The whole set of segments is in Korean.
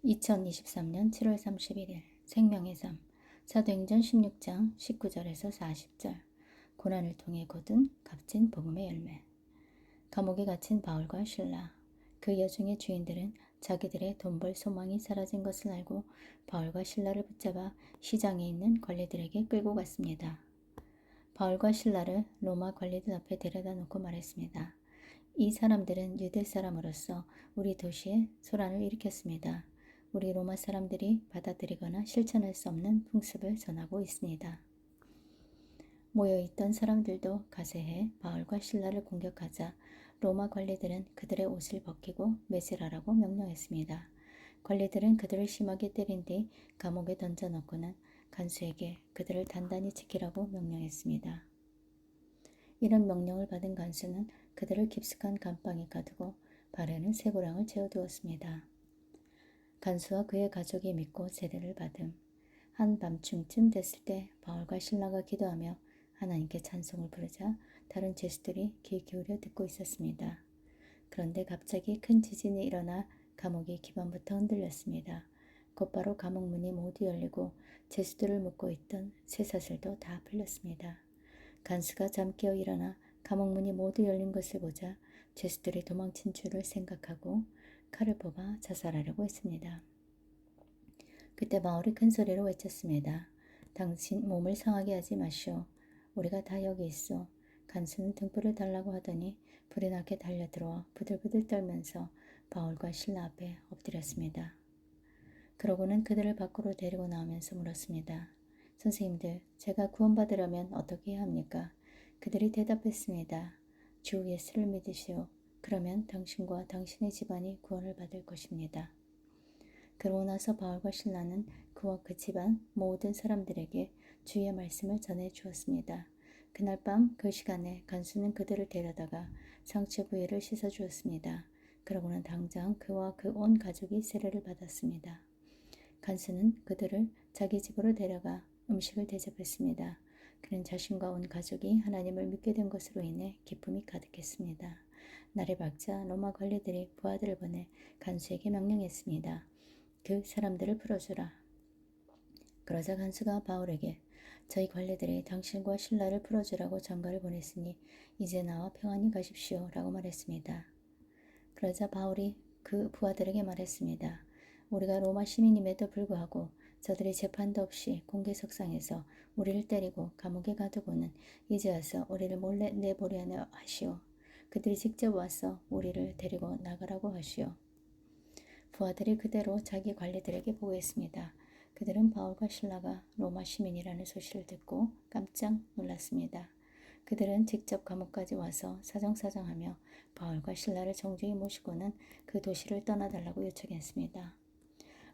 2023년 7월 31일 생명의 삶 사도행전 16장 19절에서 40절 고난을 통해 거둔 값진 복음의 열매. 감옥에 갇힌 바울과 실라. 그 여중의 주인들은 자기들의 돈벌 소망이 사라진 것을 알고 바울과 실라를 붙잡아 시장에 있는 관리들에게 끌고 갔습니다. 바울과 실라를 로마 관리들 앞에 데려다 놓고 말했습니다. 이 사람들은 유대 사람으로서 우리 도시에 소란을 일으켰습니다. 우리 로마 사람들이 받아들이거나 실천할 수 없는 풍습을 전하고 있습니다. 모여있던 사람들도 가세해 바울과 실라를 공격하자 로마 관리들은 그들의 옷을 벗기고 매질하라고 명령했습니다. 관리들은 그들을 심하게 때린 뒤 감옥에 던져넣고는 간수에게 그들을 단단히 지키라고 명령했습니다. 이런 명령을 받은 간수는 그들을 깊숙한 감방에 가두고 발에는 쇠고랑을 채워두었습니다. 간수와 그의 가족이 믿고 세례를 받음. 한밤중쯤 됐을 때 바울과 실라가 기도하며 하나님께 찬송을 부르자 다른 죄수들이 귀 기울여 듣고 있었습니다. 그런데 갑자기 큰 지진이 일어나 감옥이 기반부터 흔들렸습니다. 곧바로 감옥 문이 모두 열리고 죄수들을 묶고 있던 쇠사슬도 다 풀렸습니다. 간수가 잠깨어 일어나 감옥 문이 모두 열린 것을 보자 죄수들이 도망친 줄을 생각하고 칼을 뽑아 자살하려고 했습니다. 그때 바울이 큰 소리로 외쳤습니다. 당신 몸을 상하게 하지 마시오. 우리가 다 여기 있어. 간수는 등불을 달라고 하더니 불이 나게 달려들어와 부들부들 떨면서 바울과 실라 앞에 엎드렸습니다. 그러고는 그들을 밖으로 데리고 나오면서 물었습니다. 선생님들, 제가 구원받으려면 어떻게 해야 합니까? 그들이 대답했습니다. 주 예수를 믿으시오. 그러면 당신과 당신의 집안이 구원을 받을 것입니다. 그러고 나서 바울과 실라는 그와 그 집안 모든 사람들에게 주의 말씀을 전해 주었습니다. 그날 밤 그 시간에 간수는 그들을 데려다가 상처 부위를 씻어 주었습니다. 그러고는 당장 그와 그 온 가족이 세례를 받았습니다. 간수는 그들을 자기 집으로 데려가 음식을 대접했습니다. 그는 자신과 온 가족이 하나님을 믿게 된 것으로 인해 기쁨이 가득했습니다. 날이 밝자 로마 관리들이 부하들을 보내 간수에게 명령했습니다. 그 사람들을 풀어주라. 그러자 간수가 바울에게 저희 관리들이 당신과 실라를 풀어주라고 전가를 보냈으니 이제 나와 평안히 가십시오 라고 말했습니다. 그러자 바울이 그 부하들에게 말했습니다. 우리가 로마 시민임에도 불구하고 저들이 재판도 없이 공개석상에서 우리를 때리고 감옥에 가두고는 이제 와서 우리를 몰래 내보려는 하시오. 그들이 직접 와서 우리를 데리고 나가라고 하시오. 부하들이 그대로 자기 관리들에게 보고했습니다. 그들은 바울과 실라가 로마 시민이라는 소식을 듣고 깜짝 놀랐습니다. 그들은 직접 감옥까지 와서 사정사정하며 바울과 실라를 정중히 모시고는 그 도시를 떠나달라고 요청했습니다.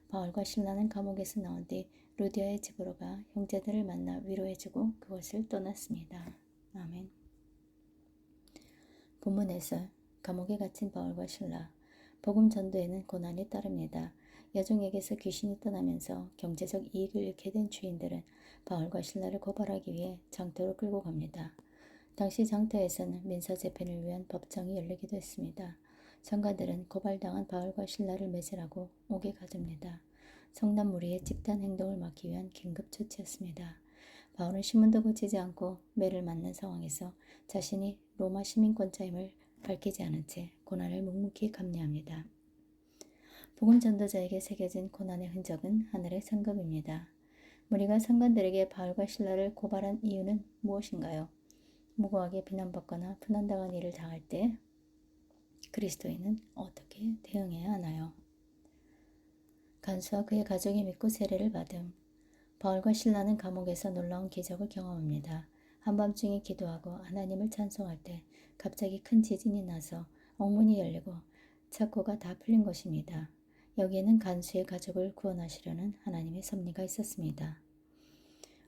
바울과 실라는 감옥에서 나온 뒤 루디아의 집으로 가 형제들을 만나 위로해주고 그곳을 떠났습니다. 아멘. 본문 해설. 감옥에 갇힌 바울과 실라. 복음 전도에는 고난이 따릅니다. 여종에게서 귀신이 떠나면서 경제적 이익을 잃게 된 주인들은 바울과 실라를 고발하기 위해 장터로 끌고 갑니다. 당시 장터에서는 민사재판을 위한 법정이 열리기도 했습니다. 장관들은 고발당한 바울과 실라를 매질하고 옥에 가둡니다. 성난 무리의 집단 행동을 막기 위한 긴급 조치였습니다. 바울은 신문도 고치지 않고 매를 맞는 상황에서 자신이 로마 시민권자임을 밝히지 않은 채 고난을 묵묵히 감내합니다. 복음 전도자에게 새겨진 고난의 흔적은 하늘의 상급입니다. 무리가 상관들에게 바울과 실라를 고발한 이유는 무엇인가요? 무고하게 비난받거나 분한당한 일을 당할 때 그리스도인은 어떻게 대응해야 하나요? 간수와 그의 가족이 믿고 세례를 받음. 바울과 실라는 감옥에서 놀라운 기적을 경험합니다. 한밤중에 기도하고 하나님을 찬송할 때 갑자기 큰 지진이 나서 옥문이 열리고 착고가 다 풀린 것입니다. 여기에는 간수의 가족을 구원하시려는 하나님의 섭리가 있었습니다.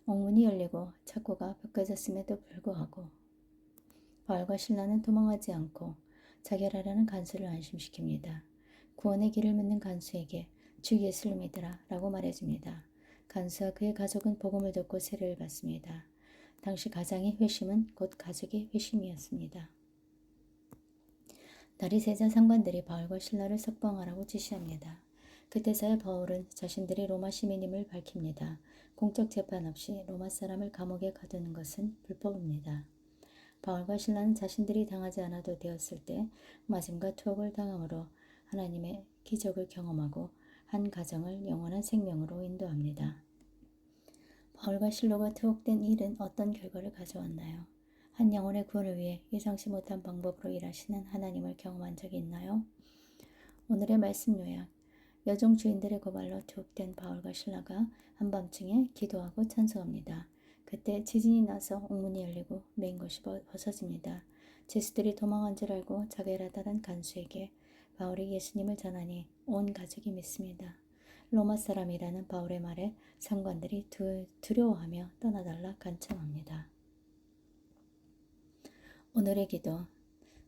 옥문이 열리고 착고가 벗겨졌음에도 불구하고 바울과 실라는 도망하지 않고 자결하려는 간수를 안심시킵니다. 구원의 길을 묻는 간수에게 주 예수를 믿으라 라고 말해줍니다. 간수와 그의 가족은 복음을 듣고 세례를 받습니다. 당시 가장의 회심은 곧 가족의 회심이었습니다. 날이 새자 상관들이 바울과 실라를 석방하라고 지시합니다. 그때서야 바울은 자신들이 로마 시민임을 밝힙니다. 공적 재판 없이 로마 사람을 감옥에 가두는 것은 불법입니다. 바울과 신라는 자신들이 당하지 않아도 되었을 때 맞음과 투옥을 당함으로 하나님의 기적을 경험하고 한 가정을 영원한 생명으로 인도합니다. 바울과 실로가 투옥된 일은 어떤 결과를 가져왔나요? 한 영혼의 구원을 위해 예상치 못한 방법으로 일하시는 하나님을 경험한 적이 있나요? 오늘의 말씀 요약. 여종 주인들의 고발로 투옥된 바울과 신라가 한밤중에 기도하고 찬송합니다. 그때 지진이 나서 옥문이 열리고 맨 것이 벗어집니다. 죄수들이 도망한 줄 알고 자결하다란 간수에게 바울이 예수님을 전하니 온 가족이 믿습니다. 로마 사람이라는 바울의 말에 상관들이 두려워하며 떠나달라 간청합니다. 오늘의 기도.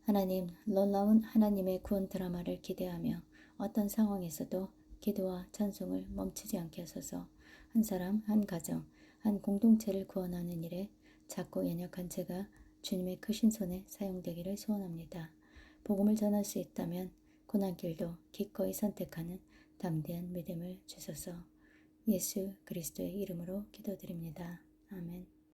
하나님, 놀라운 하나님의 구원 드라마를 기대하며 어떤 상황에서도 기도와 찬송을 멈추지 않게 하소서. 한 사람, 한 가정, 한 공동체를 구원하는 일에 작고 연약한 제가 주님의 크신 손에 사용되기를 소원합니다. 복음을 전할 수 있다면 고난길도 기꺼이 선택하는 담대한 믿음을 주소서. 예수 그리스도의 이름으로 기도드립니다. 아멘.